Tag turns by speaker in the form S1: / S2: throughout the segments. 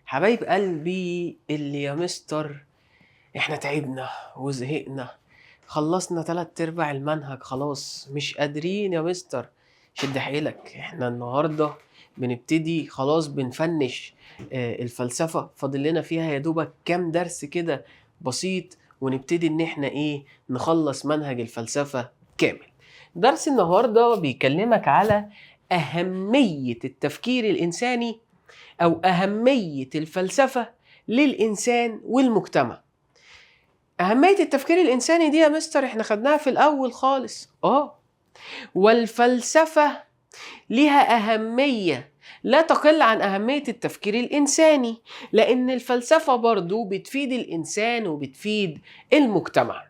S1: حبايب قلبي اللي يا مستر احنا تعبنا وزهقنا. خلصنا 3/4 المنهج خلاص، مش قادرين يا مستر. شد حيلك، احنا النهارده بنبتدي خلاص بنفنش الفلسفة. فاضل لنا فيها يا دوبك كام درس كده بسيط، ونبتدي ان احنا نخلص منهج الفلسفة كامل. درس النهارده بيكلمك على أهمية التفكير الإنساني أو أهمية الفلسفة للإنسان والمجتمع. أهمية التفكير الإنساني دي يا مستر احنا خدناها في الأول خالص. والفلسفة لها أهمية لا تقل عن أهمية التفكير الإنساني، لأن الفلسفة برضو بتفيد الإنسان وبتفيد المجتمع.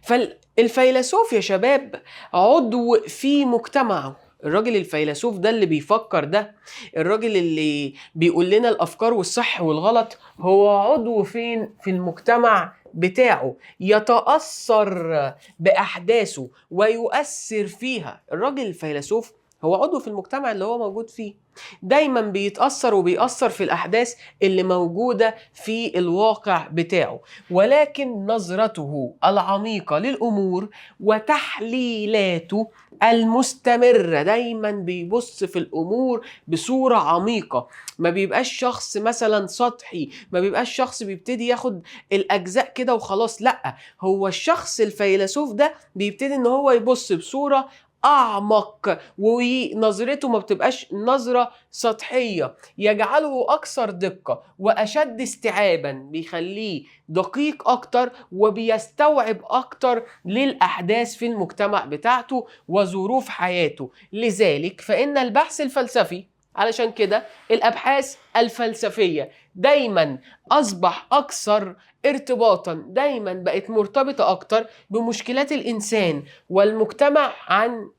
S1: فالفيلسوف يا شباب عضو في مجتمعه. الراجل الفيلسوف ده اللي بيفكر، ده الراجل اللي بيقول لنا الأفكار والصح والغلط، هو عضو فين؟ في المجتمع بتاعه، يتأثر بأحداثه ويؤثر فيها. الراجل الفيلسوف هو عضو في المجتمع اللي هو موجود فيه، دايما بيتأثر وبيأثر في الأحداث اللي موجودة في الواقع بتاعه، ولكن نظرته العميقة للأمور وتحليلاته المستمرة دايما بيبص في الأمور بصورة عميقة. ما بيبقاش شخص مثلا سطحي، ما بيبقاش شخص بيبتدي ياخد الأجزاء كده وخلاص، لأ، هو الشخص الفيلسوف ده بيبتدي ان هو يبص بصورة أعمق، ونظرته ما بتبقاش نظرة سطحية، يجعله أكثر دقة وأشد استيعابا، بيخليه دقيق أكتر وبيستوعب أكتر للأحداث في المجتمع بتاعته وظروف حياته. لذلك فإن البحث الفلسفي، علشان كده الأبحاث الفلسفية دايما أصبح أكثر ارتباطا، دايما بقت مرتبطة أكتر بمشكلات الإنسان والمجتمع عن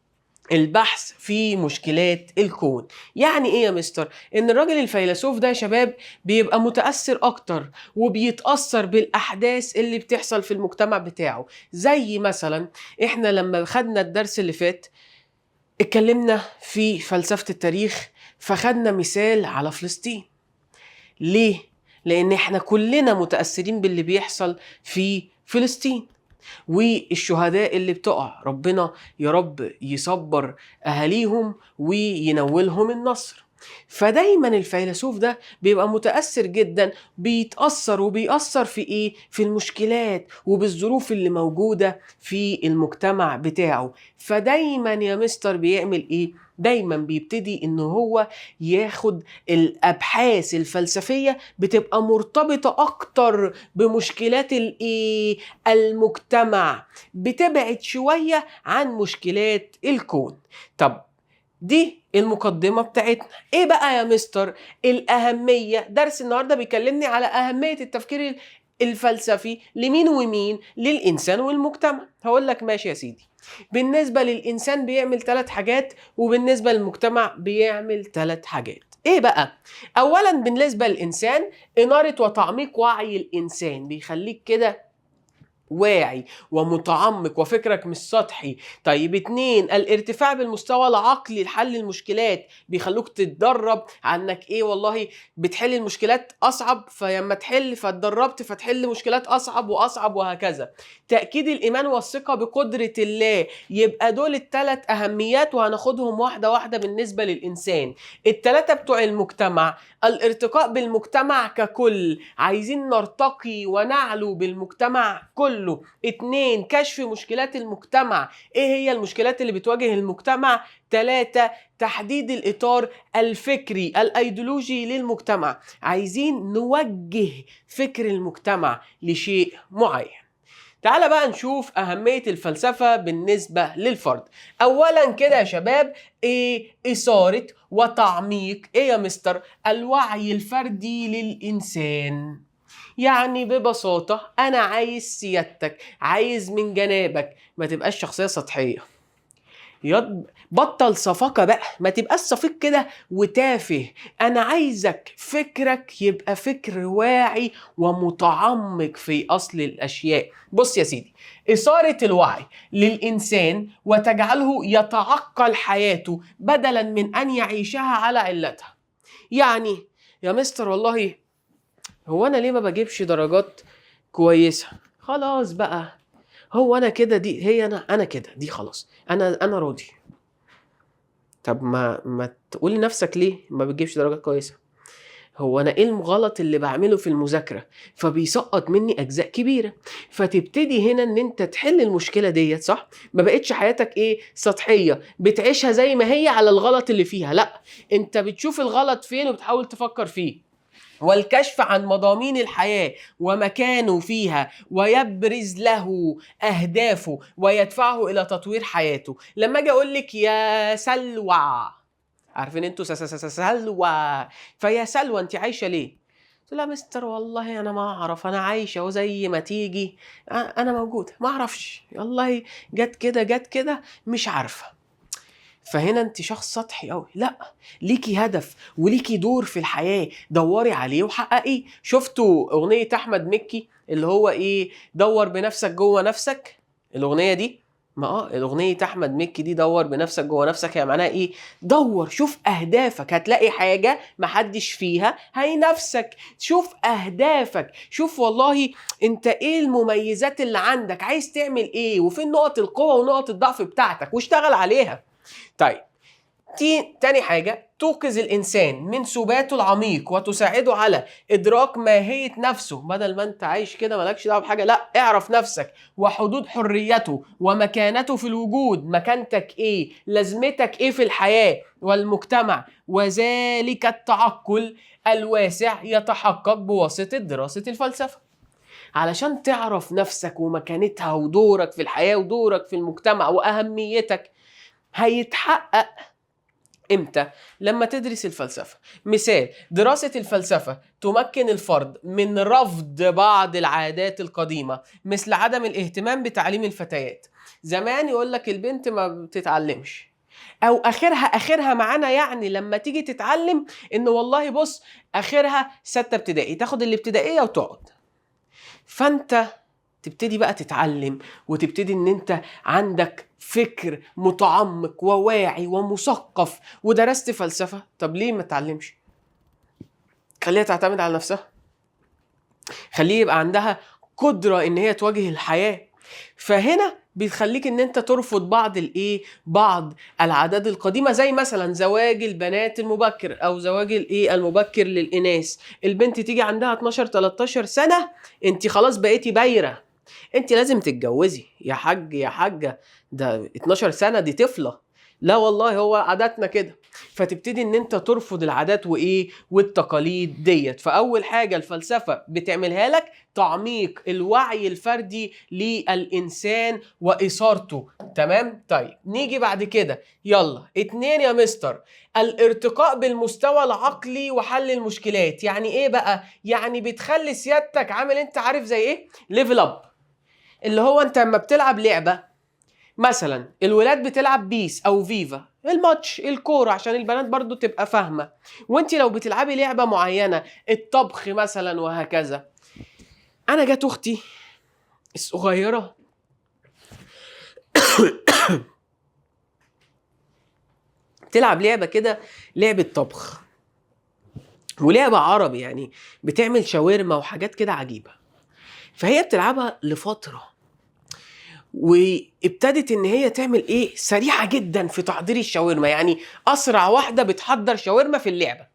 S1: البحث في مشكلات الكون. يعني ايه يا مستر؟ ان الراجل الفيلسوف ده يا شباب بيبقى متأثر اكتر وبيتأثر بالاحداث اللي بتحصل في المجتمع بتاعه. زي مثلا احنا لما خدنا الدرس اللي فات اتكلمنا في فلسفة التاريخ، فخدنا مثال على فلسطين. ليه؟ لان احنا كلنا متأثرين باللي بيحصل في فلسطين والشهداء اللي بتقع. ربنا يا رب يصبر أهاليهم وينولهم النصر. فدايما الفيلسوف ده بيبقى متأثر جدا، بيتأثر وبيأثر في ايه؟ في المشكلات وبالظروف اللي موجودة في المجتمع بتاعه. فدايما يا مستر بيعمل ايه؟ دايما بيبتدي ان هو ياخد الابحاث الفلسفية بتبقى مرتبطة اكتر بمشكلات الايه؟ المجتمع، بتبعد شوية عن مشكلات الكون. طب دي المقدمة بتاعتنا. ايه بقى يا مستر الأهمية؟ درس النهاردة بيكلمني على أهمية التفكير الفلسفي لمين ومين؟ للإنسان والمجتمع. هقول لك ماشي يا سيدي. بالنسبة للإنسان بيعمل 3 حاجات، وبالنسبة للمجتمع بيعمل 3 حاجات. ايه بقى؟ اولا بالنسبة للإنسان إنارة وتعميق وعي الإنسان، بيخليك كده واعي ومتعمق وفكرك مش سطحي. طيب 2 الارتفاع بالمستوى العقلي لحل المشكلات، بيخلوك تتدرب عنك والله بتحل المشكلات اصعب، فلما تحل فتدربت فتحل مشكلات اصعب واصعب وهكذا. تأكيد الايمان والثقة بقدرة الله. يبقى دول ال3 اهميات، وهناخدهم واحدة واحدة. بالنسبة للانسان ال3 بتوع المجتمع، الارتقاء بالمجتمع ككل، عايزين نرتقي ونعلو بالمجتمع كله. 2 كشف مشكلات المجتمع، ايه هي المشكلات اللي بتواجه المجتمع. 3 تحديد الإطار الفكري الأيديولوجي للمجتمع، عايزين نوجه فكر المجتمع لشيء معين. تعال بقى نشوف أهمية الفلسفة بالنسبة للفرد. أولا كده يا شباب، إثارة وتعميق يا مستر الوعي الفردي للإنسان. يعني ببساطة أنا عايز سيادتك، عايز من جنابك ما تبقاش شخصية سطحية. بطل صفاقة بقى، ما تبقاش صفيق كده وتافه. أنا عايزك فكرك يبقى فكر واعي ومتعمق في أصل الأشياء. بص يا سيدي، إثارة الوعي للإنسان وتجعله يتعقل حياته بدلا من أن يعيشها على علتها. يعني يا مستر والله هو انا ليه ما بجيبش درجات كويسه؟ خلاص بقى، هو انا كده، دي هي انا كده، دي خلاص، انا راضي. طب ما تقول لنفسك ليه ما بتجيبش درجات كويسه؟ هو انا ايه الغلط اللي بعمله في المذاكره فبيسقط مني اجزاء كبيره؟ فتبتدي هنا ان انت تحل المشكله ديت، صح؟ ما بقتش حياتك ايه سطحيه بتعيشها زي ما هي على الغلط اللي فيها، لا، انت بتشوف الغلط فين وبتحاول تفكر فيه، والكشف عن مضامين الحياة ومكانه فيها، ويبرز له أهدافه ويدفعه إلى تطوير حياته. لما أجي أقول لك يا سلوى، عارفين انتوا سلوى، فيا سلوى انت عايشة ليه؟ قلت لها مستر والله انا ما اعرف، انا عايشه وزي ما تيجي، انا موجوده ما اعرفش والله، جت كده جت كده مش عارفه. فهنا انت شخص سطحي قوي. لا، ليكي هدف وليكي دور في الحياه، دوري عليه وحققيه. شفتوا اغنيه احمد مكي اللي هو ايه، دور بنفسك جوه نفسك؟ الاغنيه دي، ما الاغنيه احمد مكي دي دور بنفسك جوه نفسك، هي معناها ايه؟ دور، شوف اهدافك، هتلاقي حاجه محدش فيها هينافسك. شوف اهدافك، شوف والله انت ايه المميزات اللي عندك، عايز تعمل ايه، وفين نقط القوه ونقط الضعف بتاعتك، واشتغل عليها. طيب، تاني حاجة، توقظ الإنسان من سباته العميق وتساعده على إدراك ماهية نفسه. بدل ما أنت عايش كده مالكش دعوة بحاجة، لا، اعرف نفسك وحدود حريته ومكانته في الوجود، مكانتك إيه، لازمتك إيه في الحياة والمجتمع، وذلك التعقل الواسع يتحقق بواسطة دراسة الفلسفة. علشان تعرف نفسك ومكانتها ودورك في الحياة ودورك في المجتمع وأهميتك، هيتحقق امتى؟ لما تدرس الفلسفة. مثال، دراسة الفلسفة تمكن الفرد من رفض بعض العادات القديمة، مثل عدم الاهتمام بتعليم الفتيات. زمان يقول لك البنت ما بتتعلمش، او اخرها معانا، يعني لما تيجي تتعلم ان والله بص اخرها 6 ابتدائي، تاخد الابتدائية وتقعد. فانت تبتدي بقى تتعلم، وتبتدي ان انت عندك فكر متعمق وواعي ومثقف ودرست فلسفة. طب ليه ما تتعلمش؟ خليها تعتمد على نفسها، خليه يبقى عندها قدرة ان هي تواجه الحياة. فهنا بتخليك ان انت ترفض بعض العادات القديمة، زي مثلا زواج البنات المبكر او زواج المبكر للإناث. البنت تيجي عندها 12 13 سنة، انت خلاص بقيتي بايرة، انت لازم تتجوزي يا حاج يا حاجة، ده 12 سنة دي طفلة. لا والله هو عاداتنا كده. فتبتدي ان انت ترفض العادات والتقاليد ديت. فاول حاجة الفلسفة بتعملها لك تعميق الوعي الفردي للإنسان وإثارته. تمام؟ طيب نيجي بعد كده، يلا 2 يا مستر، الارتقاء بالمستوى العقلي وحل المشكلات. يعني ايه بقى؟ يعني بتخلي سيادتك عامل، انت عارف زي ايه؟ ليفل اب. اللي هو انت لما بتلعب لعبة، مثلا الولاد بتلعب بيس او فيفا، الماتش الكورة، عشان البنات برضو تبقى فاهمة، وانت لو بتلعبي لعبة معينة، الطبخ مثلا وهكذا. انا جات اختي الصغيرة تلعب لعبة كده، لعبة طبخ ولعبة عربي، يعني بتعمل شاورما وحاجات كده عجيبة. فهي بتلعبها لفترة، وابتدت ان هي تعمل سريعة جدا في تحضير الشاورما، يعني اسرع واحدة بتحضر شاورما في اللعبة.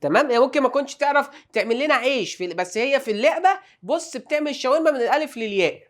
S1: تمام؟ يعني ممكن ما كنتش تعرف تعمل لنا عيش بس هي في اللعبة بص بتعمل الشاورما من الالف للياء.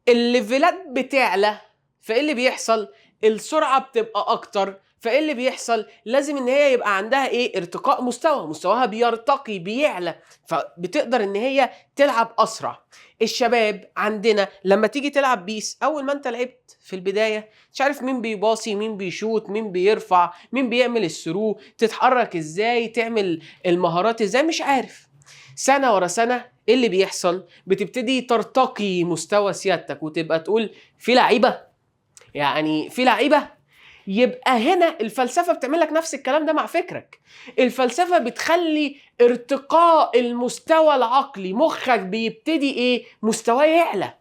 S1: الليفلات بتعلى، فايه اللي بيحصل؟ السرعة بتبقى اكتر، فايه اللي بيحصل؟ لازم ان هي يبقى عندها ارتقاء مستواها بيرتقي بيعلى، فبتقدر ان هي تلعب اسرع. الشباب عندنا لما تيجي تلعب بيس، اول ما انت لعبت في البداية مش عارف مين بيباصي، مين بيشوط، مين بيرفع، مين بيعمل الثرو، تتحرك ازاي، تعمل المهارات ازاي، مش عارف. سنة ورا سنة ايه اللي بيحصل؟ بتبتدي ترتقي مستوى سيادتك وتبقى تقول في لعيبة، يعني في لعيبة. يبقى هنا الفلسفة بتعمل لك نفس الكلام ده مع فكرك. الفلسفة بتخلي ارتقاء المستوى العقلي، مخك بيبتدي مستواه يعلى.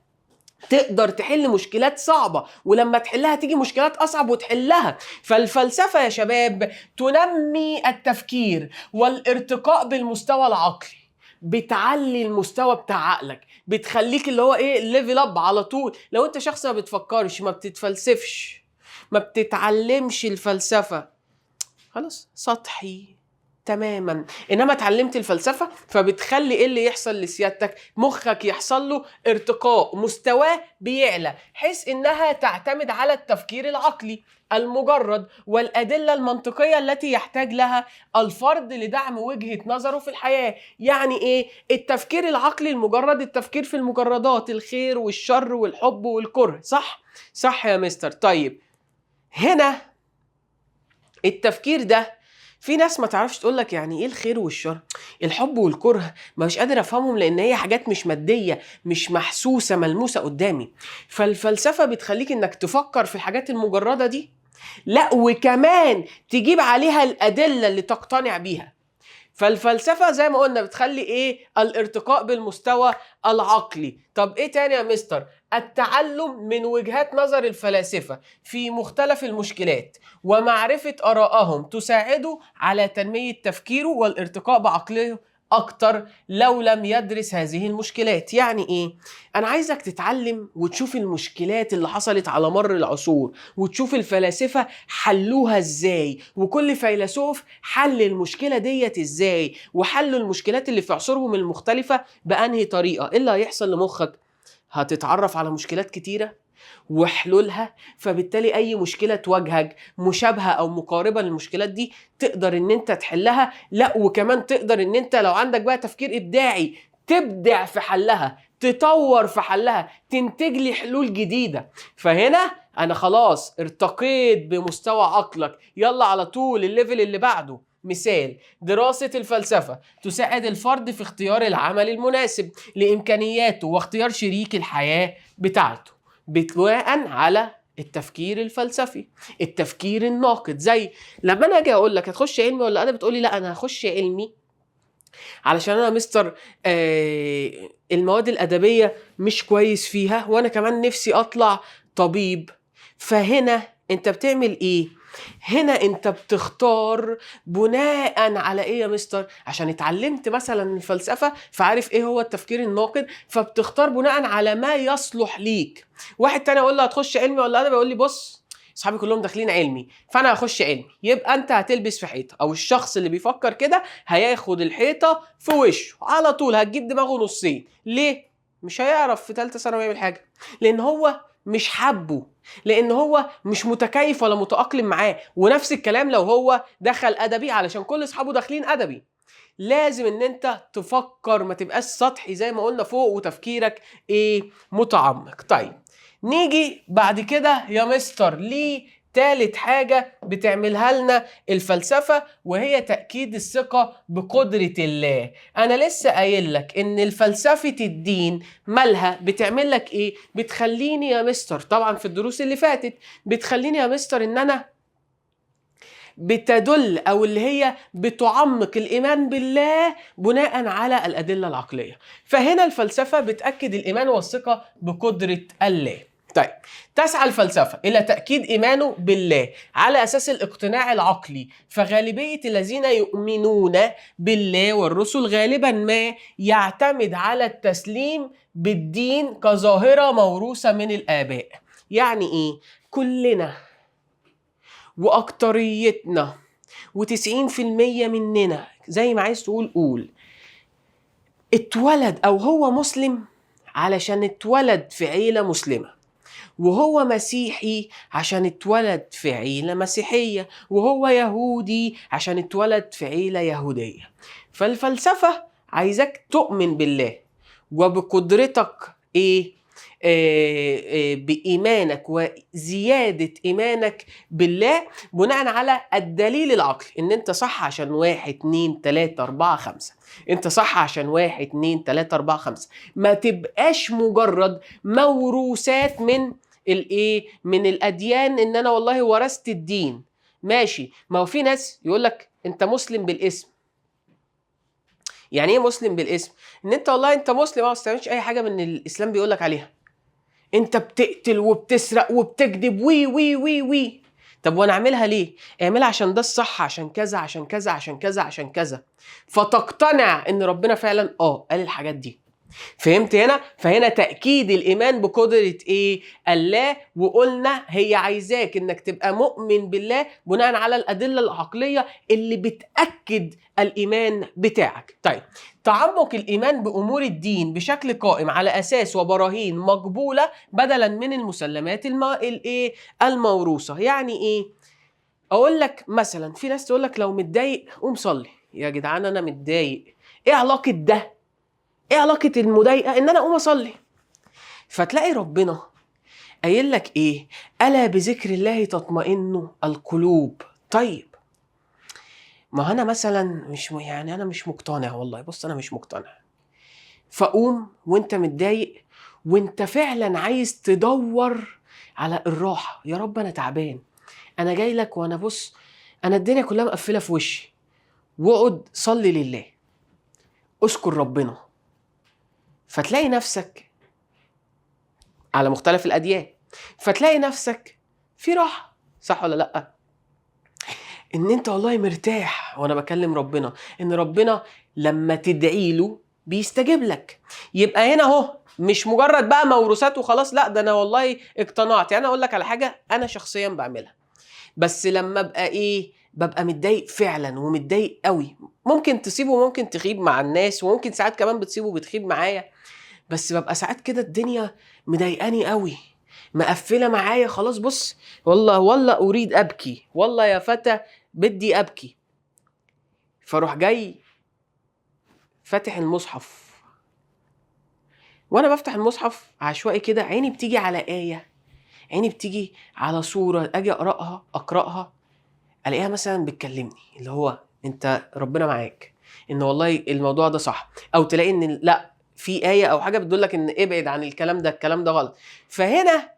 S1: تقدر تحل مشكلات صعبة، ولما تحلها تيجي مشكلات أصعب وتحلها. فالفلسفة يا شباب تنمي التفكير والارتقاء بالمستوى العقلي، بتعلي المستوى بتاع عقلك، بتخليك اللي هو ايه ليفل اب على طول. لو انت شخص ما بتفكرش، ما بتتفلسفش، ما بتتعلمش الفلسفة، خلاص سطحي تماما. انما اتعلمت الفلسفه فبتخلي ايه اللي يحصل لسيادتك؟ مخك يحصل له ارتقاء، مستواه بيعلى، حيث انها تعتمد على التفكير العقلي المجرد والادله المنطقيه التي يحتاج لها الفرد لدعم وجهه نظره في الحياه. يعني ايه التفكير العقلي المجرد؟ التفكير في المجردات، الخير والشر والحب والكره. صح؟ صح يا مستر. طيب هنا التفكير ده في ناس ما تعرفش تقولك يعني ايه الخير والشر، الحب والكره، مش قادر افهمهم لان هي حاجات مش مادية، مش محسوسة ملموسة قدامي. فالفلسفة بتخليك انك تفكر في الحاجات المجردة دي، لا وكمان تجيب عليها الادلة اللي تقتنع بيها. فالفلسفة زي ما قلنا بتخلي ايه؟ الارتقاء بالمستوى العقلي. طب ايه تاني يا مستر؟ التعلم من وجهات نظر الفلاسفة في مختلف المشكلات ومعرفة آرائهم تساعده على تنمية تفكيره والارتقاء بعقله أكتر لو لم يدرس هذه المشكلات. يعني إيه؟ أنا عايزك تتعلم وتشوف المشكلات اللي حصلت على مر العصور، وتشوف الفلاسفة حلوها إزاي، وكل فيلسوف حل المشكلة ديت إزاي، وحلوا المشكلات اللي في عصورهم المختلفة بأنهي طريقة. إيه اللي هيحصل لمخك؟ هتتعرف على مشكلات كتيرة وحلولها، فبالتالي اي مشكله تواجهك مشابهه او مقاربه للمشكلات دي تقدر ان انت تحلها. لا وكمان تقدر ان انت لو عندك بقى تفكير ابداعي تبدع في حلها، تطور في حلها، تنتج لي حلول جديده. فهنا انا خلاص ارتقيت بمستوى عقلك، يلا على طول الليفل اللي بعده. مثال: دراسة الفلسفة تساعد الفرد في اختيار العمل المناسب لإمكانياته واختيار شريك الحياة بتاعته بناء على التفكير الفلسفي، التفكير الناقد. زي لما انا اجي اقول لك هتخش علمي ولا ادبي، بتقولي لا انا هخش علمي علشان انا مستر المواد الادبيه مش كويس فيها، وانا كمان نفسي اطلع طبيب. فهنا انت بتعمل ايه؟ هنا انت بتختار بناء على ايه يا مستر؟ عشان اتعلمت مثلا الفلسفه فعارف ايه هو التفكير الناقد، فبتختار بناء على ما يصلح ليك. واحد تاني اقول له هتخش علمي ولا ادبي، يقول لي بص اصحابي كلهم داخلين علمي فانا هخش علمي. يبقى انت هتلبس في حيطه، او الشخص اللي بيفكر كده هياخد الحيطه في وشه على طول، هتجيب دماغه نصين. ليه؟ مش هيعرف في ثالثه ثانوي يعمل حاجه، لان هو مش حبه، لان هو مش متكيف ولا متاقلم معاه. ونفس الكلام لو هو دخل ادبي علشان كل اصحابه داخلين ادبي. لازم ان انت تفكر، ما تبقاش سطحي زي ما قلنا فوق، وتفكيرك ايه؟ متعمق. طيب نيجي بعد كده يا مستر ليه تالت حاجة بتعملها لنا الفلسفة، وهي تأكيد الثقة بقدرة الله. أنا لسه قايل لك إن الفلسفة الدين مالها بتعمل لك إيه؟ بتخليني يا مستر، طبعا في الدروس اللي فاتت، بتخليني يا مستر إن أنا بتدل او اللي هي بتعمق الايمان بالله بناء على الادله العقليه. فهنا الفلسفه بتاكد الايمان والثقه بقدره الله. طيب تسعى الفلسفه الى تاكيد ايمانه بالله على اساس الاقتناع العقلي، فغالبيه الذين يؤمنون بالله والرسل غالبا ما يعتمد على التسليم بالدين كظاهره موروثه من الاباء. يعني ايه؟ كلنا واكتريتنا و90% مننا زي ما عايز تقول قول اتولد او هو مسلم علشان اتولد في عيلة مسلمة، وهو مسيحي عشان اتولد في عيلة مسيحية، وهو يهودي عشان اتولد في عيلة يهودية. فالفلسفة عايزك تؤمن بالله وبقدرتك ايه؟ بإيمانك وزيادة إيمانك بالله بناء على الدليل العقلي، إن أنت صح عشان 1 2 3 4 5. أنت صح عشان 1 2 3 4 5. ما تبقاش مجرد موروثات من الإيه؟ من الأديان، إن أنا والله ورثت الدين. ماشي، ما هو في ناس يقولك أنت مسلم بالاسم. يعني ايه مسلم بالاسم؟ ان انت والله انت مسلم ما بتعملش اي حاجه من الاسلام بيقولك عليها، انت بتقتل وبتسرق وبتكذب وي وي وي وي. طب وانا اعملها ليه؟ اعملها عشان ده الصح، عشان كذا عشان كذا عشان كذا عشان كذا، فتقتنع ان ربنا فعلا قال الحاجات دي. فهمت هنا؟ فهنا تأكيد الإيمان بقدرة إيه؟ الله. وقلنا هي عايزاك إنك تبقى مؤمن بالله بناء على الأدلة العقلية اللي بتأكد الإيمان بتاعك. طيب، تعمق الإيمان بأمور الدين بشكل قائم على أساس وبراهين مقبولة بدلا من المسلمات الموروثة. يعني إيه؟ أقول لك مثلا، في ناس تقول لك لو متضايق قوم صلي. يا جدعان أنا متضايق، إيه علاقة ده؟ ايه علاقة المضايقة ان انا اقوم اصلي؟ فتلاقي ربنا قايل لك ايه؟ الا بذكر الله تطمئن القلوب. طيب، ما انا مثلا مش يعني انا مش مقتنع، والله بص انا مش مقتنع. فقوم وانت متضايق وانت فعلا عايز تدور على الراحة. يا رب انا تعبان، انا جاي لك وانا بص انا الدنيا كلها مقفلة في وشي. واقعد صلي لله، اذكر ربنا، فتلاقي نفسك على مختلف الأديان، فتلاقي نفسك في راحة. صح ولا لأ؟ إن أنت والله مرتاح وأنا بكلم ربنا، إن ربنا لما تدعي له بيستجيب لك. يبقى هنا أهو مش مجرد بقى موروثات وخلاص، لأ، ده أنا والله اقتنعت. يعني أقول لك على حاجة أنا شخصيا بعملها، بس لما أبقى إيه؟ ببقى متضايق فعلا ومتضايق قوي. ممكن تسيبه وممكن تخيب مع الناس، وممكن ساعات كمان بتسيبه وبتخيب معايا، بس ببقى ساعات كده الدنيا مضايقاني قوي، مقفله معايا خلاص. بص والله اريد ابكي، والله يا فتى بدي ابكي. فاروح جاي فاتح المصحف، وانا بفتح المصحف عشوائي كده عيني بتيجي على آية، عيني بتيجي على صورة، اجي اقراها الاقيها مثلا بتكلمني، اللي هو انت ربنا معاك، ان والله الموضوع ده صح. او تلاقي ان لا، في آية او حاجة بتدلك ان ابعد عن الكلام ده، الكلام ده غلط. فهنا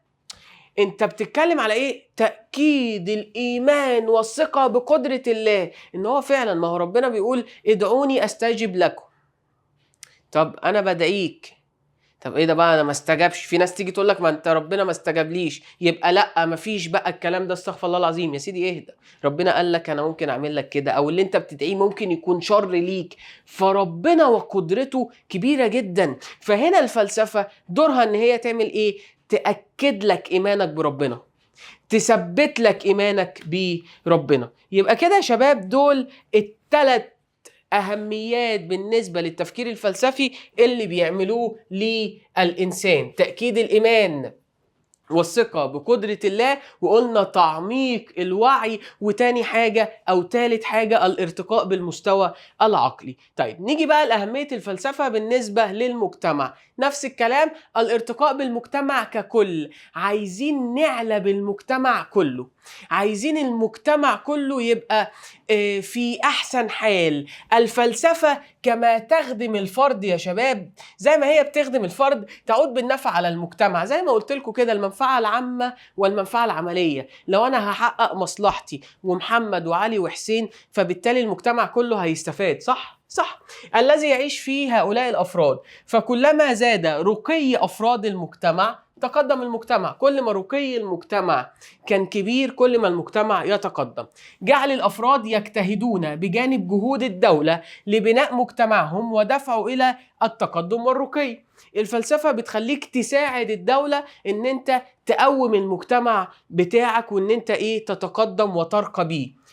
S1: انت بتتكلم على ايه؟ تأكيد الإيمان والثقة بقدرة الله، ان هو فعلا، ما هو ربنا بيقول ادعوني استجب لكم. طب انا بدعيك، طب ايه ده بقى انا ما استجابش؟ في ناس تيجي تقول لك ما انت ربنا ما استجابليش، يبقى لا، ما فيش بقى الكلام ده، استغفر الله العظيم. يا سيدي اهدى، ربنا قال لك انا ممكن اعمل لك كده، او اللي انت بتدعيه ممكن يكون شر ليك، فربنا وقدرته كبيرة جدا. فهنا الفلسفة دورها ان هي تعمل ايه؟ تأكد لك ايمانك بربنا، تثبت لك ايمانك بربنا. يبقى كده يا شباب دول الثلاث أهميات بالنسبة للتفكير الفلسفي اللي بيعملوه للإنسان: تأكيد الإيمان والثقة بقدرة الله، وقلنا تعميق الوعي، وتاني حاجة أو تالت حاجة الارتقاء بالمستوى العقلي. طيب نيجي بقى لأهمية الفلسفة بالنسبة للمجتمع. نفس الكلام، الارتقاء بالمجتمع ككل. عايزين نعلى بالمجتمع كله، عايزين المجتمع كله يبقى في أحسن حال. الفلسفة كما تخدم الفرد يا شباب، زي ما هي بتخدم الفرد تعود بالنفع على المجتمع. زي ما قلت لكم كده، المنفعة العامة والمنفعة العملية. لو أنا هحقق مصلحتي ومحمد وعلي وحسين، فبالتالي المجتمع كله هيستفاد. صح. الذي يعيش فيه هؤلاء الأفراد، فكلما زاد رقي أفراد المجتمع تقدم المجتمع. كل ما رقي المجتمع كان كبير كل ما المجتمع يتقدم. جعل الأفراد يجتهدون بجانب جهود الدولة لبناء مجتمعهم ودفعه إلى التقدم والرقي. الفلسفة بتخليك تساعد الدولة ان انت تقوم المجتمع بتاعك، وان انت تتقدم وترقى بيه.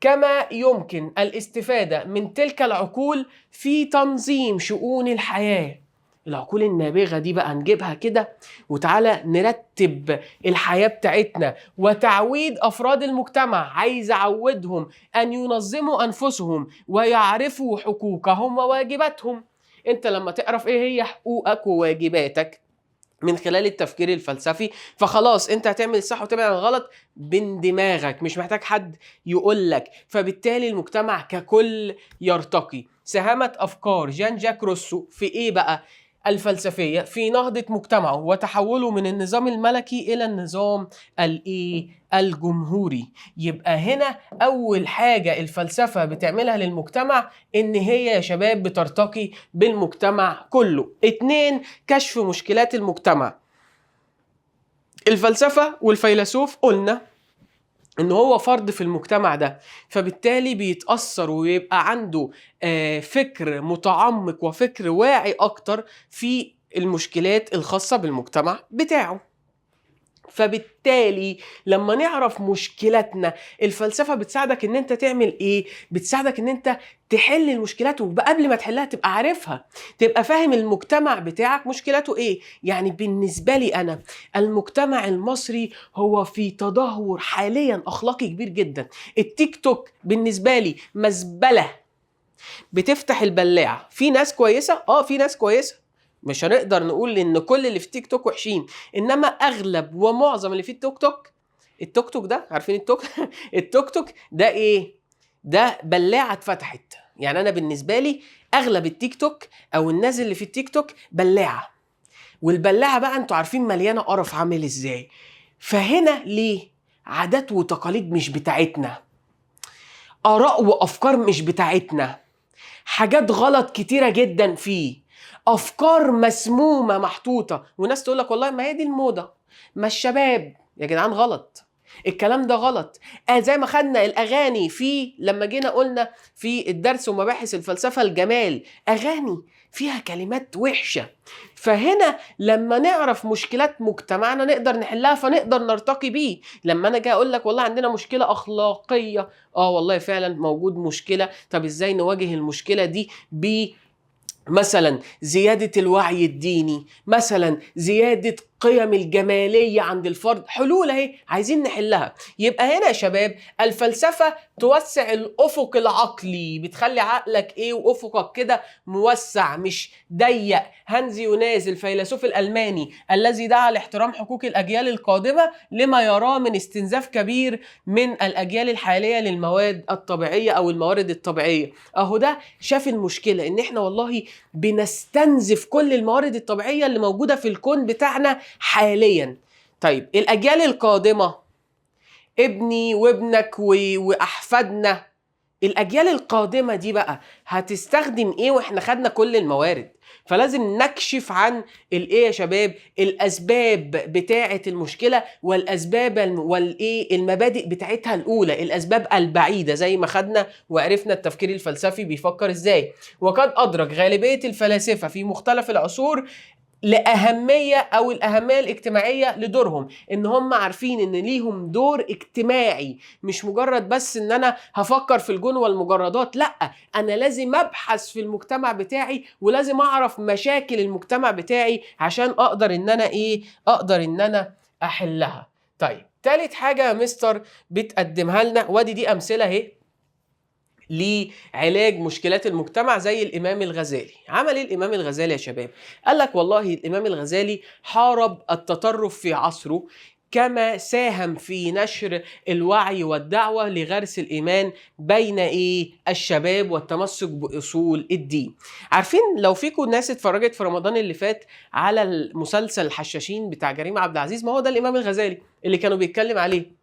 S1: كما يمكن الاستفادة من تلك العقول في تنظيم شؤون الحياة. العقول النابغة دي بقى نجيبها كده وتعالى نرتب الحياة بتاعتنا، وتعويد أفراد المجتمع. عايز أعودهم أن ينظموا أنفسهم ويعرفوا حقوقهم وواجباتهم. أنت لما تعرف إيه هي حقوقك وواجباتك من خلال التفكير الفلسفي، فخلاص انت هتعمل الصح وتعمل الغلط بين دماغك، مش محتاج حد يقولك. فبالتالي المجتمع ككل يرتقي. ساهمت أفكار جان جاك روسو في ايه بقى؟ الفلسفية في نهضة مجتمعه وتحوله من النظام الملكي إلى النظام الجمهوري. يبقى هنا أول حاجة الفلسفة بتعملها للمجتمع إن هي يا شباب بترتقي بالمجتمع كله. 2، كشف مشكلات المجتمع. الفلسفة والفيلسوف قلنا ان هو فرد في المجتمع ده، فبالتالي بيتأثر ويبقى عنده فكر متعمق وفكر واعي اكتر في المشكلات الخاصة بالمجتمع بتاعه. فبالتالي لما نعرف مشكلاتنا، الفلسفة بتساعدك ان انت تعمل ايه؟ بتساعدك ان انت تحل المشكلات، وقبل ما تحلها تبقى عارفها، تبقى فاهم المجتمع بتاعك مشكلاته ايه. يعني بالنسبة لي انا المجتمع المصري هو في تدهور حاليا اخلاقي كبير جدا. التيك توك بالنسبة لي مزبلة، بتفتح البلاعة. في ناس كويسة، في ناس كويسة، مش هنقدر نقول ان كل اللي في تيك توك وحشين، انما اغلب ومعظم اللي في التوك توك ده، عارفين التوك التوك توك ده ايه؟ ده بلاعة اتفتحت. يعني انا بالنسبة لي اغلب التيك توك او الناس اللي في التيك توك بلاعة، والبلاعة بقى انتوا عارفين مليانة قرف عامل ازاي. فهنا ليه؟ عادات وتقاليد مش بتاعتنا، آراء وأفكار مش بتاعتنا، حاجات غلط كتيرة جدا فيه، أفكار مسمومة محطوطة، وناس تقول لك والله ما هي دي الموضة، ما الشباب. يا جدعان غلط، الكلام ده غلط. زي ما خدنا الأغاني لما جينا قلنا في الدرس ومباحث الفلسفة الجمال، أغاني فيها كلمات وحشة. فهنا لما نعرف مشكلات مجتمعنا نقدر نحلها، فنقدر نرتقي بيه. لما انا جاي اقول لك والله عندنا مشكلة اخلاقية، والله فعلا موجود مشكلة، طب ازاي نواجه المشكلة دي؟ مثلا زيادة الوعي الديني، مثلا زيادة قيم الجمالية عند الفرد، حلول اهي عايزين نحلها. يبقى هنا يا شباب الفلسفة توسع الأفق العقلي، بتخلي عقلك وأفقك كده موسع مش ضيق. هانز يوناز الفيلسوف الألماني الذي دعا لاحترام حقوق الأجيال القادمة لما يراه من استنزاف كبير من الأجيال الحالية للمواد الطبيعية أو الموارد الطبيعية، أهو ده شاف المشكلة إن إحنا والله بنستنزف كل الموارد الطبيعية اللي موجودة في الكون بتاعنا حاليا. طيب الأجيال القادمة، ابني وابنك وأحفادنا، الأجيال القادمة دي بقى هتستخدم إيه وإحنا خدنا كل الموارد؟ فلازم نكشف عن الإيه يا شباب؟ الأسباب بتاعة المشكلة، والأسباب المبادئ بتاعتها الأولى، الأسباب البعيدة، زي ما خدنا وعرفنا التفكير الفلسفي بيفكر إزاي. وقد أدرك غالبية الفلاسفة في مختلف العصور لأهمية أو الأهمية الاجتماعية لدورهم، إن هم عارفين إن ليهم دور اجتماعي، مش مجرد بس إن أنا هفكر في الجون والمجردات، لأ، أنا لازم أبحث في المجتمع بتاعي، ولازم أعرف مشاكل المجتمع بتاعي عشان أقدر إن أنا أحلها. طيب تالت حاجة يا مستر بتقدمها لنا، وادي دي أمثلة اهي لعلاج مشكلات المجتمع، زي الإمام الغزالي. عمل إيه الإمام الغزالي يا شباب؟ قال لك والله الإمام الغزالي حارب التطرف في عصره، كما ساهم في نشر الوعي والدعوة لغرس الإيمان بين الشباب والتمسك بأصول الدين. عارفين لو فيكم ناس اتفرجت في رمضان اللي فات على المسلسل الحشاشين بتاع كريم عبد العزيز، ما هو ده الإمام الغزالي اللي كانوا بيتكلم عليه.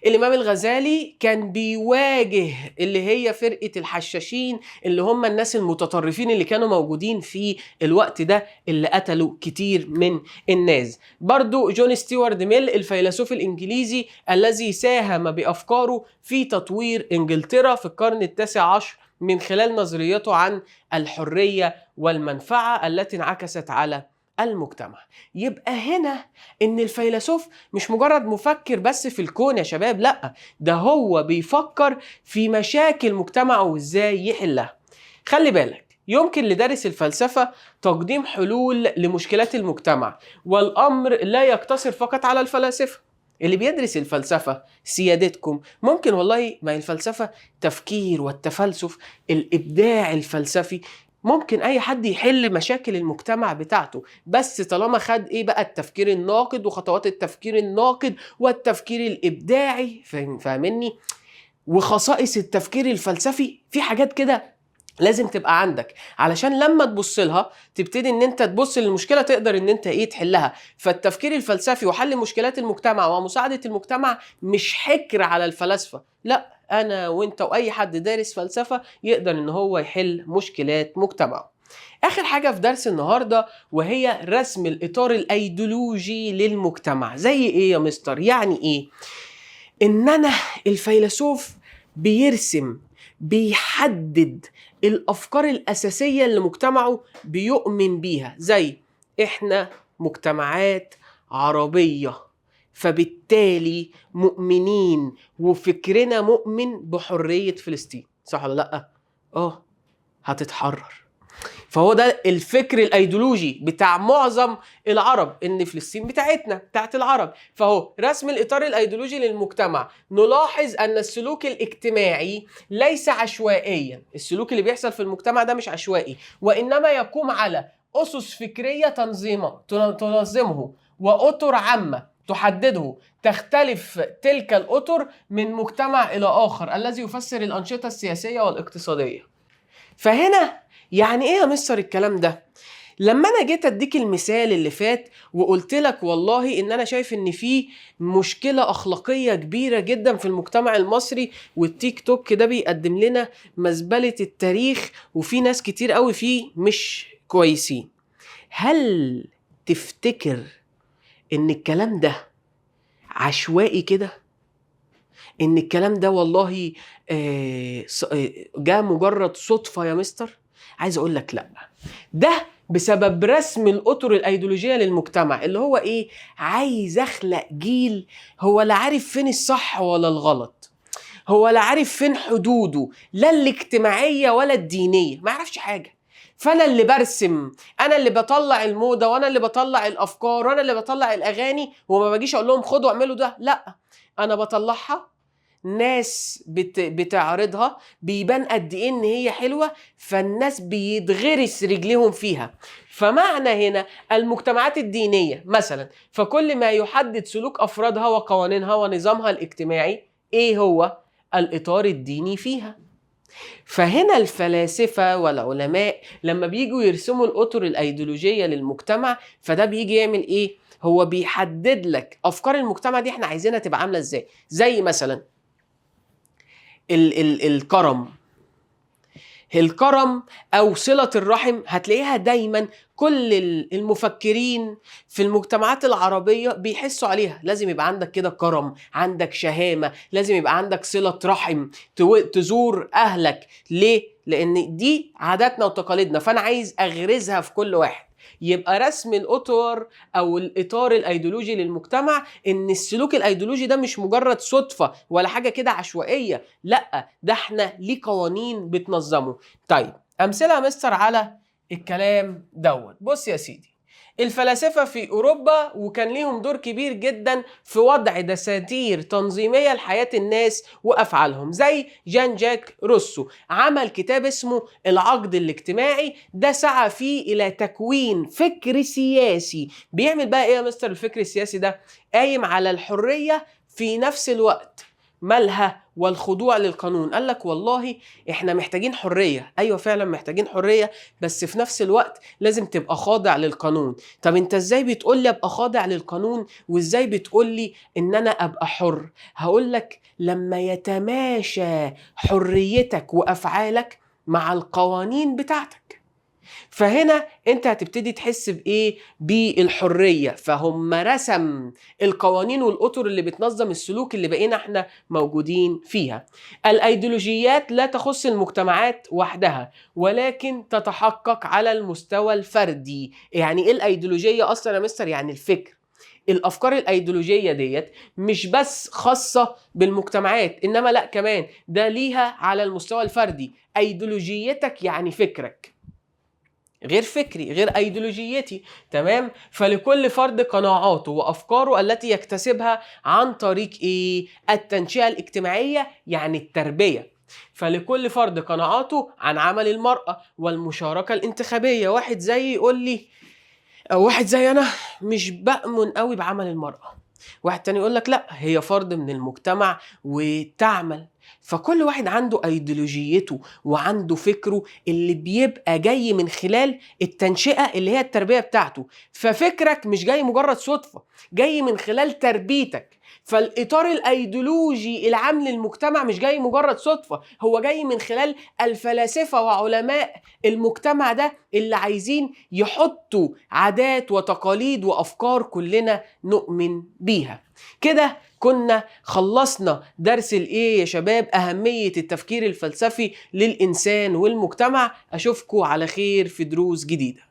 S1: الإمام الغزالي كان بيواجه اللي هي فرقة الحشاشين، اللي هم الناس المتطرفين اللي كانوا موجودين في الوقت ده، اللي قتلوا كتير من الناس. برضو جون ستيوارت ميل الفيلسوف الإنجليزي الذي ساهم بأفكاره في تطوير إنجلترا في القرن التاسع عشر من خلال نظريته عن الحرية والمنفعة التي انعكست على المجتمع. يبقى هنا ان الفيلسوف مش مجرد مفكر بس في الكون يا شباب، لا، ده هو بيفكر في مشاكل مجتمعه وازاي يحلها. خلي بالك، يمكن لدارس الفلسفة تقديم حلول لمشكلات المجتمع، والأمر لا يقتصر فقط على الفلاسفة. اللي بيدرس الفلسفة سيادتكم ممكن والله، ما الفلسفة تفكير، والتفلسف الإبداع الفلسفي ممكن اي حد يحل مشاكل المجتمع بتاعته، بس طالما خد بقى التفكير الناقد وخطوات التفكير الناقد والتفكير الابداعي، فاهمني؟ وخصائص التفكير الفلسفي، في حاجات كده لازم تبقى عندك علشان لما تبص لها تبتدي ان انت تبص للمشكله تقدر ان انت تحلها. فالتفكير الفلسفي وحل مشكلات المجتمع ومساعده المجتمع مش حكر على الفلاسفه، لا، انا وانت واي حد دارس فلسفه يقدر ان هو يحل مشكلات مجتمعه. آخر حاجة في درس النهاردة وهي رسم الإطار الأيديولوجي للمجتمع. زي إيه يا مستر؟ يعني إيه؟ إن أنا الفيلسوف بيرسم، بيحدد الأفكار الأساسية اللي مجتمعه بيؤمن بيها. زي إحنا مجتمعات عربية، فبالتالي مؤمنين وفكرنا مؤمن بحرية فلسطين، صح ولا لأ؟ هتتحرر. فهو ده الفكر الايديولوجي بتاع معظم العرب، ان فلسطين بتاعتنا، بتاعت العرب. فهو رسم الاطار الايديولوجي للمجتمع. نلاحظ ان السلوك الاجتماعي ليس عشوائيا، السلوك اللي بيحصل في المجتمع ده مش عشوائي، وانما يقوم على اسس فكريه تنظمه واطر عامه تحدده. تختلف تلك الاطر من مجتمع الى اخر الذي يفسر الانشطه السياسيه والاقتصاديه. فهنا يعني ايه يا مستر الكلام ده؟ لما انا جيت اديك المثال اللي فات وقلت لك والله ان انا شايف ان في مشكلة اخلاقية كبيرة جدا في المجتمع المصري، والتيك توك ده بيقدم لنا مزبلة التاريخ، وفي ناس كتير قوي فيه مش كويسين. هل تفتكر ان الكلام ده عشوائي كده؟ ان الكلام ده والله جاء مجرد صدفة يا مستر؟ عايز اقول لك لا، ده بسبب رسم الاطر الايديولوجيه للمجتمع، اللي هو ايه؟ عايز اخلق جيل هو لا عارف فين الصح ولا الغلط، هو لا عارف فين حدوده، لا الاجتماعيه ولا الدينيه، ما يعرفش حاجه. فانا اللي برسم، انا اللي بطلع الموضه، وانا اللي بطلع الافكار، وانا اللي بطلع الاغاني، وما باجيش اقول لهم خدوا اعملوا ده، لا، انا بطلعها، ناس بتعرضها، بيبان قد ايه ان هي حلوه، فالناس بيتغرس رجليهم فيها. فمعنى هنا المجتمعات الدينيه مثلا، فكل ما يحدد سلوك افرادها وقوانينها ونظامها الاجتماعي ايه هو؟ الاطار الديني فيها. فهنا الفلاسفه والعلماء لما بييجوا يرسموا الاطر الايديولوجيه للمجتمع، فده بيجي يعمل ايه؟ هو بيحدد لك افكار المجتمع دي احنا عايزينها تبقى عامله ازاي. زي مثلا الكرم. الكرم او صلة الرحم هتلاقيها دايما كل المفكرين في المجتمعات العربية بيحسوا عليها. لازم يبقى عندك كده كرم، عندك شهامة، لازم يبقى عندك صلة رحم، تزور اهلك. ليه؟ لان دي عاداتنا وتقاليدنا، فانا عايز اغرزها في كل واحد. يبقى رسم الاطر او الاطار الايديولوجي للمجتمع، ان السلوك الايديولوجي ده مش مجرد صدفة ولا حاجة كده عشوائية، لا، ده احنا ليه قوانين بتنظمه. طيب امثله يا مستر على الكلام دوت. بص يا سيدي، الفلاسفه في اوروبا وكان ليهم دور كبير جدا في وضع دساتير تنظيميه لحياه الناس وافعالهم. زي جان جاك روسو عمل كتاب اسمه العقد الاجتماعي، ده سعى فيه الى تكوين فكر سياسي. بيعمل بقى ايه يا مستر الفكر السياسي ده؟ قايم على الحريه في نفس الوقت مالها والخضوع للقانون. قال لك والله احنا محتاجين حرية، ايوه فعلا محتاجين حرية، بس في نفس الوقت لازم تبقى خاضع للقانون. طب انت ازاي بتقول لي ابقى خاضع للقانون، وازاي بتقول لي ان انا ابقى حر؟ هقول لك لما يتماشى حريتك وافعالك مع القوانين بتاعتك. فهنا انت هتبتدي تحس بايه؟ بالحريه. فهم رسم القوانين والاطر اللي بتنظم السلوك اللي بقينا احنا موجودين فيها. الايديولوجيات لا تخص المجتمعات وحدها، ولكن تتحقق على المستوى الفردي. يعني ايه الايديولوجيه اصلا يا مستر؟ يعني الفكر. الافكار الايديولوجيه ديت مش بس خاصه بالمجتمعات، انما لا، كمان ده ليها على المستوى الفردي. ايديولوجيتك يعني فكرك غير فكري، غير ايديولوجيتي، تمام؟ فلكل فرد قناعاته وافكاره التي يكتسبها عن طريق ايه؟ التنشئه الاجتماعيه، يعني التربيه. فلكل فرد قناعاته عن عمل المراه والمشاركه الانتخابيه. واحد زي يقول لي، او واحد زي انا مش بأمن قوي بعمل المراه، واحد تاني يقول لك لا، هي فرد من المجتمع وتعمل. فكل واحد عنده ايديولوجيته وعنده فكره اللي بيبقى جاي من خلال التنشئة اللي هي التربية بتاعته. ففكرك مش جاي مجرد صدفة، جاي من خلال تربيتك. فالإطار الأيديولوجي العام للمجتمع مش جاي مجرد صدفة، هو جاي من خلال الفلاسفة وعلماء المجتمع ده اللي عايزين يحطوا عادات وتقاليد وأفكار كلنا نؤمن بيها. كده كنا خلصنا درس الايه يا شباب، أهمية التفكير الفلسفي للإنسان والمجتمع. أشوفكوا على خير في دروس جديدة.